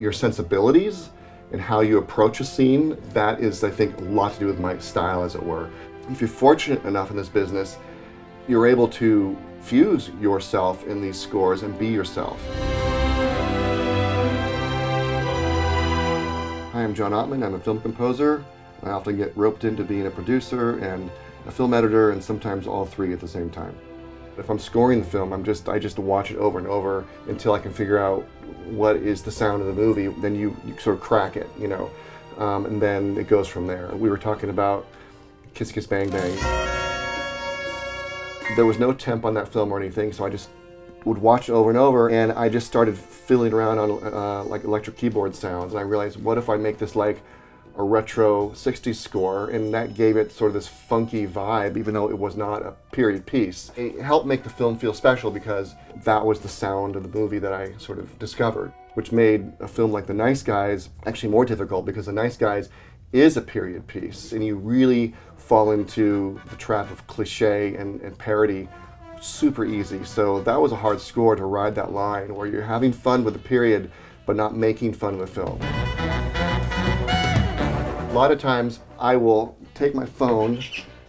Your sensibilities and how you approach a scene, that is, I think, a lot to do with my style, as it were. If you're fortunate enough in this business, you're able to fuse yourself in these scores and be yourself. Hi, I'm John Ottman. I'm a film composer. I often get roped into being a producer and a film editor, and sometimes all three at the same time. If I'm scoring the film, I just watch it over and over until I can figure out what is the sound of the movie. Then you sort of crack it, you know, and then it goes from there. We were talking about Kiss Kiss Bang Bang. There was no temp on that film or anything, so I just would watch it over and over, and I just started fiddling around on like electric keyboard sounds, and I realized, what if I make this like a retro 60s score, and that gave it sort of this funky vibe, even though it was not a period piece. It helped make the film feel special because that was the sound of the movie that I sort of discovered, which made a film like The Nice Guys actually more difficult, because The Nice Guys is a period piece, and you really fall into the trap of cliche and parody super easy. So that was a hard score to ride that line where you're having fun with the period but not making fun of the film. A lot of times I will take my phone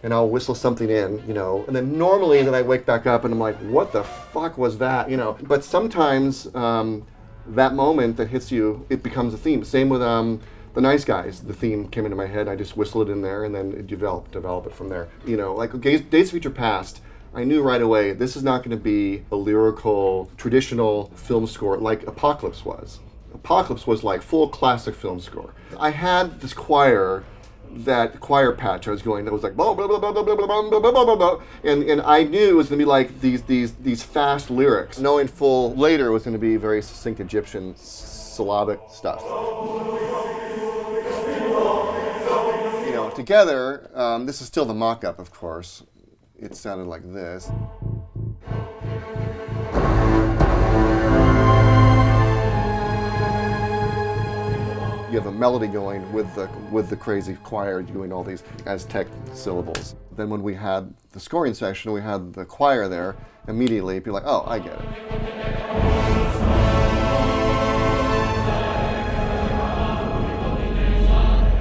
and I'll whistle something in, you know, and then normally then I wake back up and I'm like, what the fuck was that, you know? But sometimes that moment that hits you, it becomes a theme. Same with The Nice Guys. The theme came into my head, I just whistled it in there, and then it develop it from there. You know, like Days of Future Past, I knew right away this is not going to be a lyrical, traditional film score like Apocalypse was. Apocalypse was like full classic film score. I had this choir, that choir patch I was going, that was like blah, blah, blah, blah, blah, blah, blah, blah, blah, blah, blah. And I knew it was going to be like these fast lyrics. Knowing full later it was going to be very succinct Egyptian syllabic stuff. You know, together, this is still the mock-up, of course. It sounded like this. You have a melody going with the crazy choir doing all these Aztec syllables. Then when we had the scoring session, we had the choir there. Immediately, people are like, oh, I get it.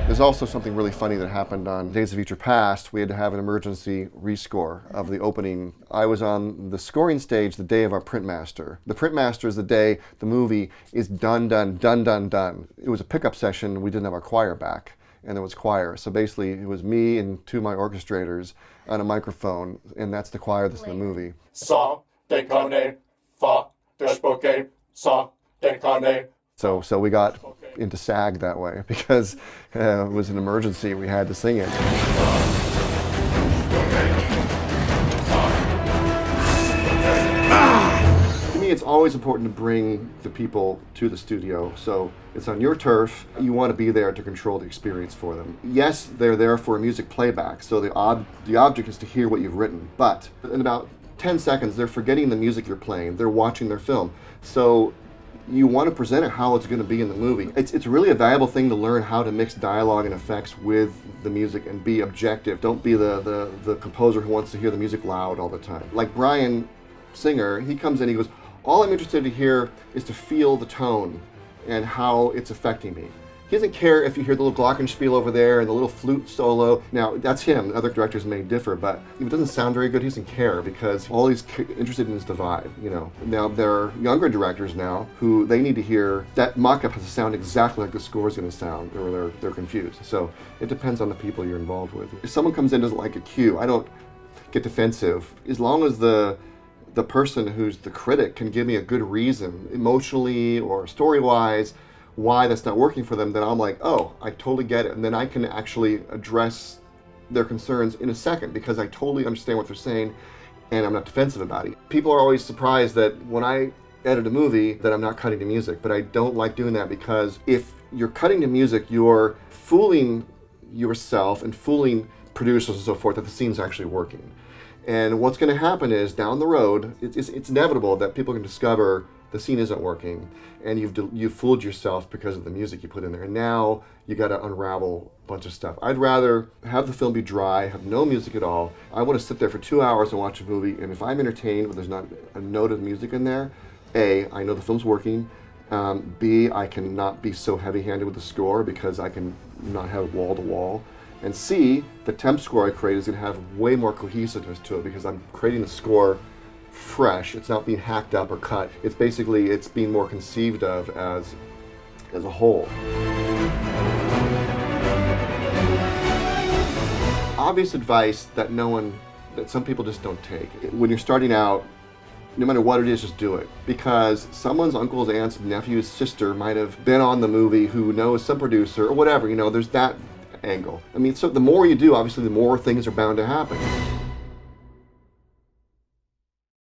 There's also something really funny that happened on Days of Future Past. We had to have an emergency rescore of the opening. I was on the scoring stage the day of our printmaster. The printmaster is the day the movie is done. It was a pickup session. We didn't have our choir back, and there was choir. So basically, it was me and two of my orchestrators on a microphone, and that's the choir that's in the movie. Sa, déconne, fa, despoke, sa, déconne. So we got into SAG that way because it was an emergency. We had to sing it. To me, it's always important to bring the people to the studio. So it's on your turf. You want to be there to control the experience for them. Yes, they're there for a music playback, so the object is to hear what you've written. But in about 10 seconds, they're forgetting the music you're playing. They're watching their film. So you want to present it how it's going to be in the movie. It's really a valuable thing to learn how to mix dialogue and effects with the music and be objective. Don't be the composer who wants to hear the music loud all the time. Like Brian Singer, he comes in, he goes, all I'm interested to hear is to feel the tone and how it's affecting me. He doesn't care if you hear the little glockenspiel over there and the little flute solo. Now, that's him. Other directors may differ, but if it doesn't sound very good, he doesn't care because all he's interested in is the vibe, you know. Now, there are younger directors now who they need to hear that mock-up has to sound exactly like the score is going to sound, or they're confused. So it depends on the people you're involved with. If someone comes in and doesn't like a cue, I don't get defensive. As long as the person who's the critic can give me a good reason, emotionally or story-wise, why that's not working for them, then I'm like, oh, I totally get it. And then I can actually address their concerns in a second because I totally understand what they're saying and I'm not defensive about it. People are always surprised that when I edit a movie that I'm not cutting the music, but I don't like doing that because if you're cutting the music, you're fooling yourself and fooling producers and so forth that the scene's actually working. And what's going to happen is down the road, it's inevitable that people can discover the scene isn't working, and you've fooled yourself because of the music you put in there. And now you got to unravel a bunch of stuff. I'd rather have the film be dry, have no music at all. I want to sit there for 2 hours and watch a movie, and if I'm entertained when there's not a note of music in there, A, I know the film's working, B, I can not be so heavy-handed with the score because I can not have wall-to-wall. And C, the temp score I create is going to have way more cohesiveness to it because I'm creating the score fresh. It's not being hacked up or cut. It's basically, it's being more conceived of as a whole. Obvious advice that some people just don't take. When you're starting out, no matter what it is, just do it. Because someone's uncle's aunt's nephew's sister might have been on the movie, who knows some producer or whatever, there's that angle. I mean, so the more you do, obviously the more things are bound to happen.